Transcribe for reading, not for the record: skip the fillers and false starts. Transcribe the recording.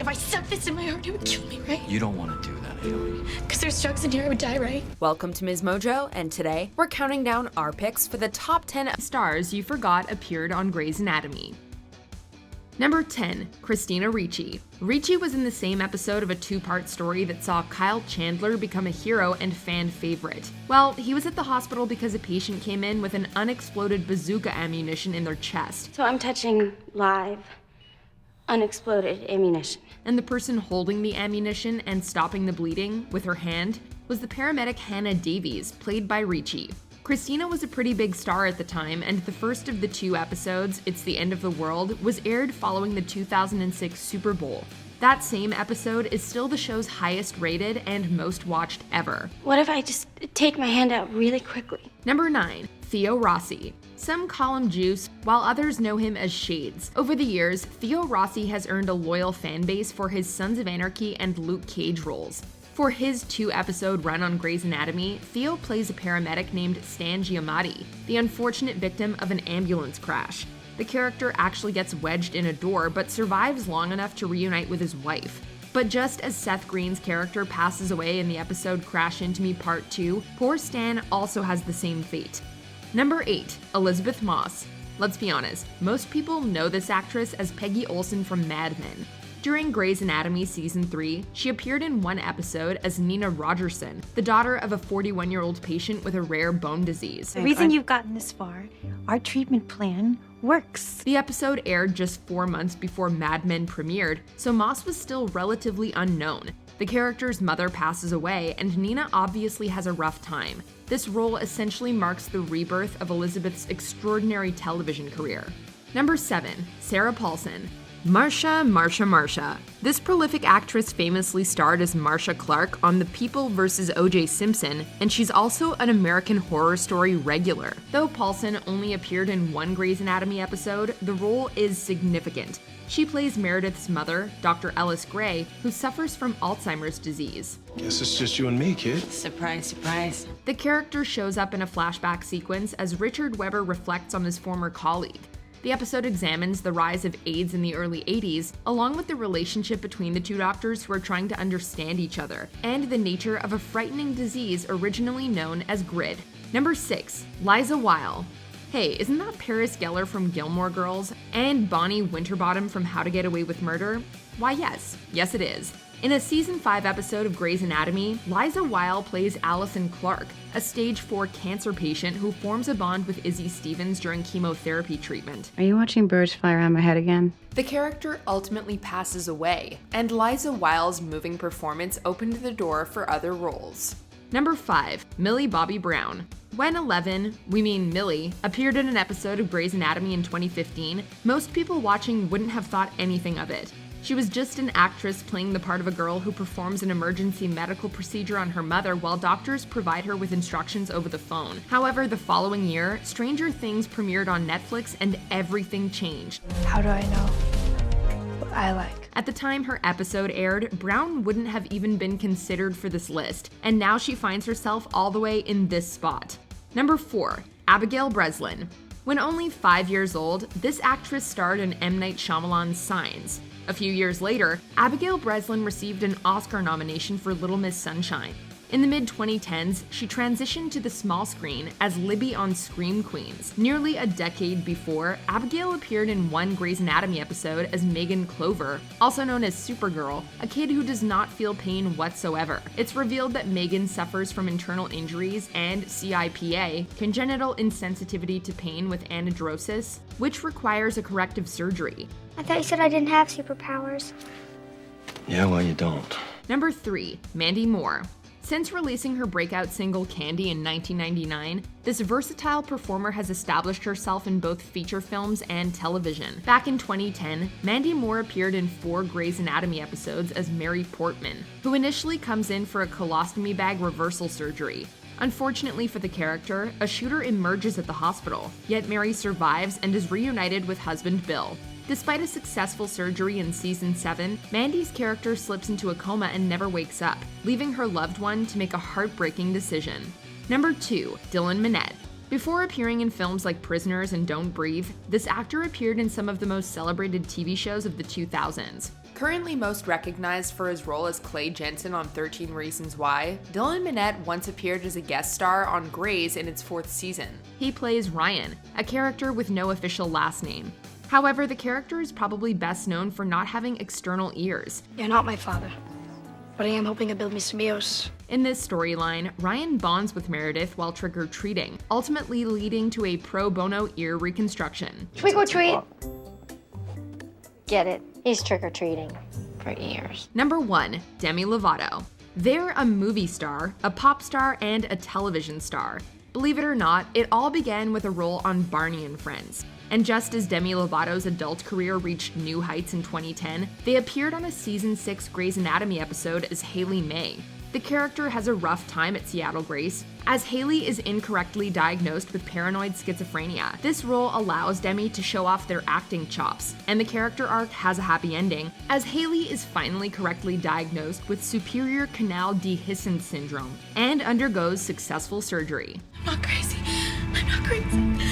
If I stuck this in my heart, it would kill me, right? You don't want to do that, Haley. Because there's drugs in here, I would die, right? Welcome to Ms. Mojo, and today we're counting down our picks for the top 10 stars you forgot appeared on Grey's Anatomy. Number 10, Christina REI. REI was in the same episode of a two-part story that saw Kyle Chandler become a hero and fan favorite. Well, he was at the hospital because a patient came in with an unexploded bazooka ammunition in their chest. So I'm touching live, unexploded ammunition. And the person holding the ammunition and stopping the bleeding with her hand was the paramedic Hannah Davies, played by REI. Christina was a pretty big star at the time, and the first of the two episodes, It's the End of the World, was aired following the 2006 Super Bowl. That same episode is still the show's highest rated and most watched ever. What if I just take my hand out really quickly? Number 9, Theo Rossi. Some call him Juice, while others know him as Shades. Over the years, Theo Rossi has earned a loyal fan base for his Sons of Anarchy and Luke Cage roles. For his 2-episode run on Grey's Anatomy, Theo plays a paramedic named Stan Giamatti, the unfortunate victim of an ambulance crash. The character actually gets wedged in a door, but survives long enough to reunite with his wife. But just as Seth Green's character passes away in the episode Crash Into Me Part 2, poor Stan also has the same fate. Number 8, Elisabeth Moss. Let's be honest, most people know this actress as Peggy Olson from Mad Men. During Grey's Anatomy Season 3, she appeared in one episode as Nina Rogerson, the daughter of a 41-year-old patient with a rare bone disease. The reason you've gotten this far, our treatment plan works. The episode aired just 4 months before Mad Men premiered, so Moss was still relatively unknown. The character's mother passes away, and Nina obviously has a rough time. This role essentially marks the rebirth of Elisabeth's extraordinary television career. Number 7, Sarah Paulson. Marsha. This prolific actress famously starred as Marsha Clark on The People vs. O.J. Simpson, and she's also an American Horror Story regular. Though Paulson only appeared in one Grey's Anatomy episode, the role is significant. She plays Meredith's mother, Dr. Ellis Gray, who suffers from Alzheimer's disease. Guess it's just you and me, kid. Surprise, surprise. The character shows up in a flashback sequence as Richard Webber reflects on his former colleague. The episode examines the rise of AIDS in the early 80s, along with the relationship between the two doctors who are trying to understand each other, and the nature of a frightening disease originally known as GRID. Number 6, Liza Wild. Hey, isn't that Paris Geller from Gilmore Girls? And Bonnie Winterbottom from How to Get Away with Murder? Why yes it is. In a Season 5 episode of Grey's Anatomy, Liza Wild plays Allison Clark, a stage 4 cancer patient who forms a bond with Izzy Stevens during chemotherapy treatment. Are you watching birds fly around my head again? The character ultimately passes away, and Liza Wild's moving performance opened the door for other roles. Number 5, Millie Bobby Brown. When 11, we mean Millie, appeared in an episode of Grey's Anatomy in 2015, most people watching wouldn't have thought anything of it. She was just an actress playing the part of a girl who performs an emergency medical procedure on her mother while doctors provide her with instructions over the phone. However, the following year, Stranger Things premiered on Netflix and everything changed. How do I know what I like? At the time her episode aired, Brown wouldn't have even been considered for this list, and now she finds herself all the way in this spot. Number 4, Abigail Breslin. When only 5 years old, this actress starred in M. Night Shyamalan's Signs. A few years later, Abigail Breslin received an Oscar nomination for Little Miss Sunshine. In the mid-2010s, she transitioned to the small screen as Libby on Scream Queens. Nearly a decade before, Abigail appeared in one Grey's Anatomy episode as Megan Clover, also known as Supergirl, a kid who does not feel pain whatsoever. It's revealed that Megan suffers from internal injuries and CIPA, congenital insensitivity to pain with anhidrosis, which requires a corrective surgery. I thought you said I didn't have superpowers. Yeah, well, you don't. Number 3, Mandy Moore. Since releasing her breakout single Candy in 1999, this versatile performer has established herself in both feature films and television. Back in 2010, Mandy Moore appeared in 4 Grey's Anatomy episodes as Mary Portman, who initially comes in for a colostomy bag reversal surgery. Unfortunately for the character, a shooter emerges at the hospital, yet Mary survives and is reunited with husband Bill. Despite a successful surgery in Season 7, Mandy's character slips into a coma and never wakes up, leaving her loved one to make a heartbreaking decision. Number 2, Dylan Manette. Before appearing in films like Prisoners and Don't Breathe, this actor appeared in some of the most celebrated TV shows of the 2000s. Currently most recognized for his role as Clay Jensen on 13 Reasons Why, Dylan Manette once appeared as a guest star on Grey's in its 4th season. He plays Ryan, a character with no official last name. However, the character is probably best known for not having external ears. You're not my father, but I am hoping to build me some ears. In this storyline, Ryan bonds with Meredith while trick-or-treating, ultimately leading to a pro bono ear reconstruction. Trick or treat. Get it? He's trick-or-treating for ears. Number 1, Demi Lovato. They're a movie star, a pop star, and a television star. Believe it or not, it all began with a role on Barney and Friends. And just as Demi Lovato's adult career reached new heights in 2010, they appeared on a season 6 Grey's Anatomy episode as Haley May. The character has a rough time at Seattle Grace, as Haley is incorrectly diagnosed with paranoid schizophrenia. This role allows Demi to show off their acting chops, and the character arc has a happy ending, as Haley is finally correctly diagnosed with superior canal dehiscence syndrome and undergoes successful surgery. I'm not crazy. I'm not crazy.